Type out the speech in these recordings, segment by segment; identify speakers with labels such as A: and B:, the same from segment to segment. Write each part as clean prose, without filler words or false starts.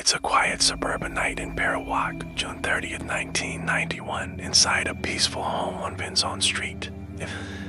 A: It's a quiet suburban night in Parawak, June 30th, 1991, inside a peaceful home on Vizconde Street.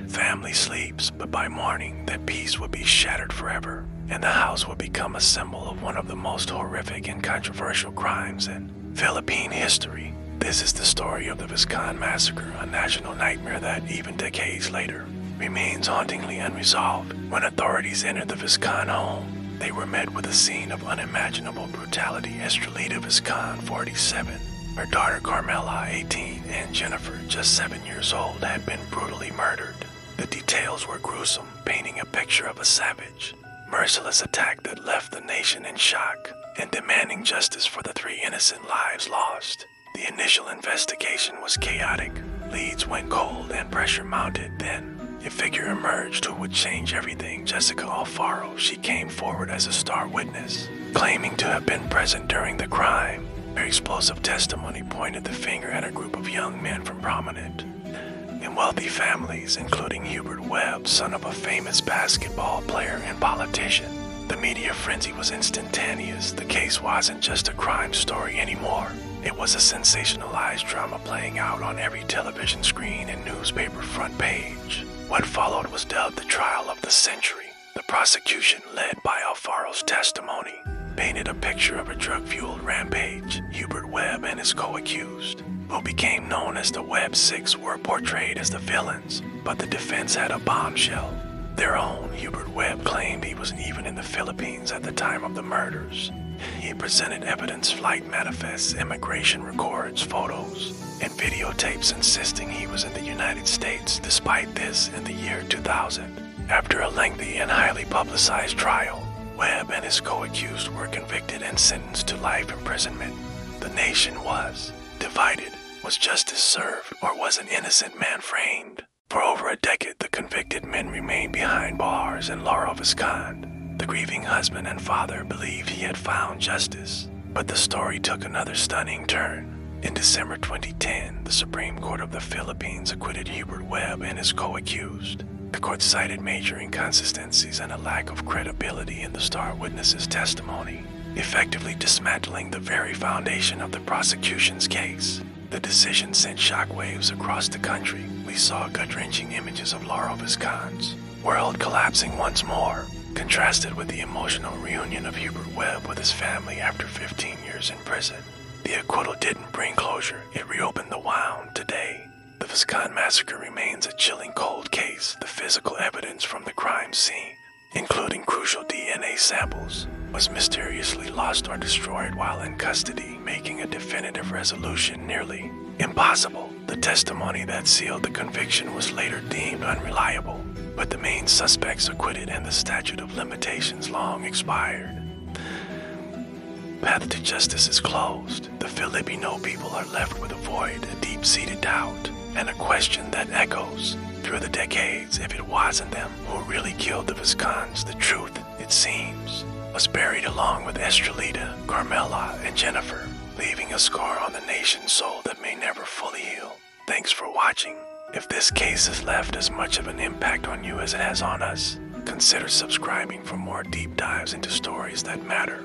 A: Family sleeps, but by morning, that peace would be shattered forever, and the house would become a symbol of one of the most horrific and controversial crimes in Philippine history. This is the story of the Vizconde Massacre, a national nightmare that, even decades later, remains hauntingly unresolved. When authorities entered the Vizconde home, they were met with a scene of unimaginable brutality. Estrelita Vizconde, 47, her daughter Carmela, 18, and Jennifer, just 7 years old, had been brutally murdered. The details were gruesome, painting a picture of a savage, merciless attack that left the nation in shock and demanding justice for the 3 innocent lives lost. The initial investigation was chaotic. Leads went cold and pressure mounted. Then a figure emerged who would change everything. Jessica Alfaro. She came forward as a star witness, claiming to have been present during the crime. Her explosive testimony pointed the finger at a group of young men from prominent and wealthy families, including Hubert Webb, son of a famous basketball player and politician. The media frenzy was instantaneous. The case wasn't just a crime story anymore. It was a sensationalized drama playing out on every television screen and newspaper front page. What followed was dubbed the trial of the century. The prosecution, led by Alfaro's testimony, painted a picture of a drug-fueled rampage. Hubert Webb and his co-accused, who became known as the Webb Six, were portrayed as the villains, but the defense had a bombshell. Their own. Hubert Webb claimed he wasn't even in the Philippines at the time of the murders. He presented evidence, flight manifests, immigration records, photos, and videotapes insisting he was in the United States. Despite this, in the year 2000, after a lengthy and highly publicized trial, Webb and his co-accused were convicted and sentenced to life imprisonment. The nation was divided. Was justice served, or was an innocent man framed? For over a decade, the convicted men remained behind bars in Laurel, Vizconde. The grieving husband and father believed he had found justice, but the story took another stunning turn. In December 2010, the Supreme Court of the Philippines acquitted Hubert Webb and his co-accused. The court cited major inconsistencies and a lack of credibility in the star witness's testimony, effectively dismantling the very foundation of the prosecution's case. The decision sent shockwaves across the country. We saw gut-wrenching images of Laurel, Vizconde's world collapsing once more, contrasted with the emotional reunion of Hubert Webb with his family after 15 years in prison. The acquittal didn't bring closure, it reopened the wound. Today, the Vizconde Massacre remains a chilling cold case. The physical evidence from the crime scene, including crucial DNA samples, was mysteriously lost or destroyed while in custody, making a definitive resolution nearly impossible. The testimony that sealed the conviction was later deemed unreliable, but the main suspects acquitted and the statute of limitations long expired. Path to justice is closed. The Filipino people are left with a void, a deep-seated doubt, and a question that echoes through the decades. If it wasn't them who really killed the Vizcondes, the truth, it seems, was buried along with Estrelita, Carmela, and Jennifer, leaving a scar on the nation's soul that may never fully heal. Thanks for watching. If this case has left as much of an impact on you as it has on us, consider subscribing for more deep dives into stories that matter.